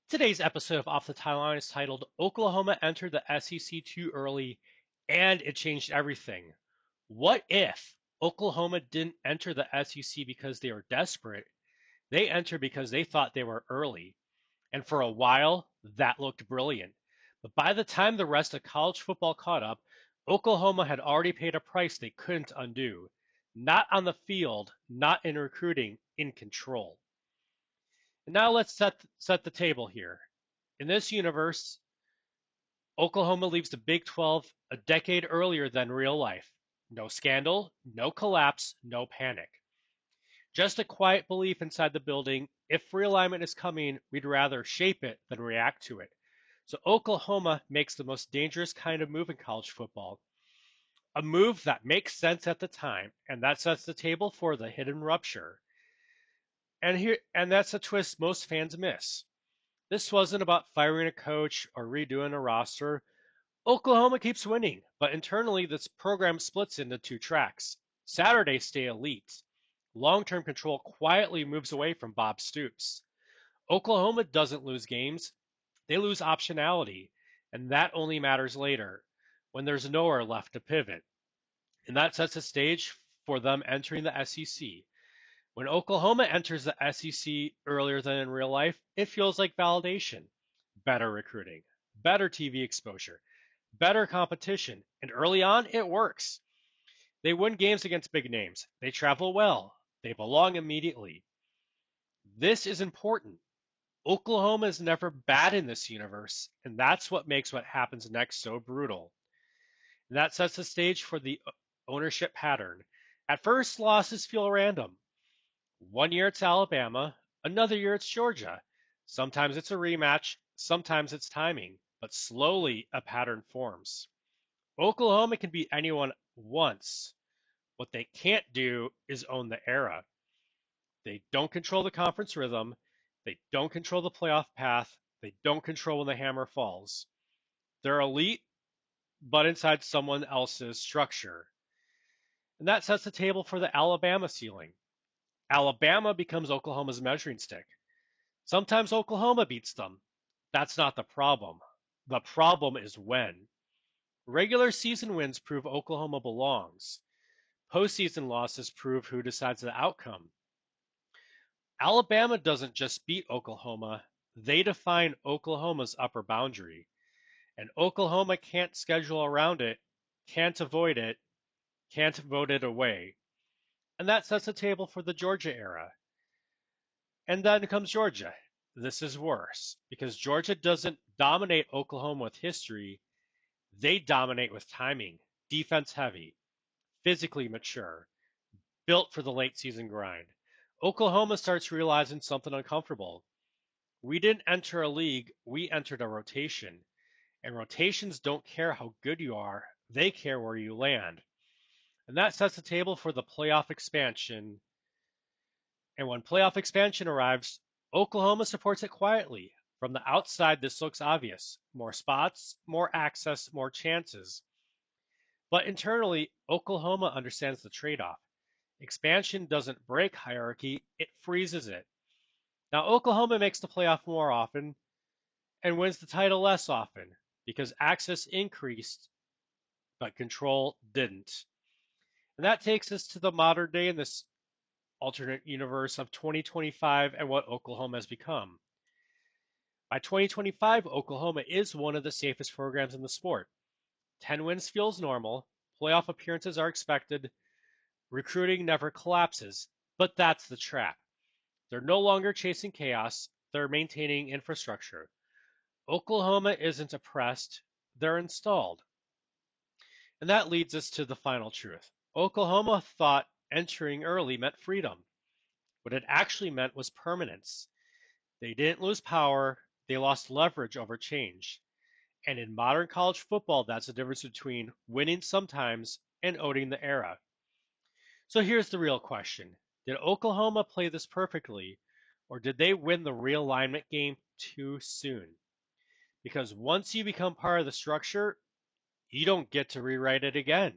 Today's episode of Off the Timeline is titled Oklahoma Entered the SEC Too Early and It Changed Everything. What if Oklahoma didn't enter the SEC because they were desperate? They entered because they thought they were early. And for a while, that looked brilliant. But by the time the rest of college football caught up, Oklahoma had already paid a price they couldn't undo. Not on the field, not in recruiting, in control. And now let's set the table here. In this universe, Oklahoma leaves the Big 12 a decade earlier than real life. No scandal, no collapse, no panic. Just a quiet belief inside the building if realignment is coming, we'd rather shape it than react to it. So Oklahoma makes the most dangerous kind of move in college football. A move that makes sense at the time, and that sets the table for the hidden rupture. And that's a twist most fans miss. This wasn't about firing a coach or redoing a roster. Oklahoma keeps winning, but internally this program splits into two tracks. Saturdays stay elite. Long-term control quietly moves away from Bob Stoops. Oklahoma doesn't lose games, they lose optionality, and that only matters later, when there's nowhere left to pivot. And that sets the stage for them entering the SEC. When Oklahoma enters the SEC earlier than in real life, it feels like validation. Better recruiting, better TV exposure, better competition, and early on, it works. They win games against big names. They travel well. They belong immediately. This is important. Oklahoma is never bad in this universe, and that's what makes what happens next so brutal. And that sets the stage for the ownership pattern. At first, losses feel random. One year it's Alabama, another year it's Georgia. Sometimes it's a rematch, sometimes it's timing, but slowly a pattern forms. Oklahoma can beat anyone once. What they can't do is own the era. They don't control the conference rhythm. They don't control the playoff path. They don't control when the hammer falls. They're elite, but inside someone else's structure. And that sets the table for the Alabama ceiling. Alabama becomes Oklahoma's measuring stick. Sometimes Oklahoma beats them. That's not the problem. The problem is when. Regular season wins prove Oklahoma belongs. Postseason losses prove who decides the outcome. Alabama doesn't just beat Oklahoma, they define Oklahoma's upper boundary. And Oklahoma can't schedule around it, can't avoid it, can't vote it away. And that sets the table for the Georgia era. And then comes Georgia. This is worse because Georgia doesn't dominate Oklahoma with history, they dominate with timing, defense heavy, physically mature, built for the late season grind. Oklahoma starts realizing something uncomfortable. We didn't enter a league, we entered a rotation. And rotations don't care how good you are, they care where you land. And that sets the table for the playoff expansion. And when playoff expansion arrives, Oklahoma supports it quietly. From the outside, this looks obvious. More spots, more access, more chances. But internally, Oklahoma understands the trade off. Expansion doesn't break hierarchy, it freezes it. Now, Oklahoma makes the playoff more often and wins the title less often because access increased, but control didn't. And that takes us to the modern day in this alternate universe of 2025 and what Oklahoma has become. By 2025, Oklahoma is one of the safest programs in the sport. 10 wins feels normal, playoff appearances are expected, recruiting never collapses, but that's the trap. They're no longer chasing chaos, they're maintaining infrastructure. Oklahoma isn't oppressed, they're installed. And that leads us to the final truth. Oklahoma thought entering early meant freedom. What it actually meant was permanence. They didn't lose power, they lost leverage over change. And in modern college football, that's the difference between winning sometimes and owning the era. So here's the real question. Did Oklahoma play this perfectly, or did they win the realignment game too soon? Because once you become part of the structure, you don't get to rewrite it again.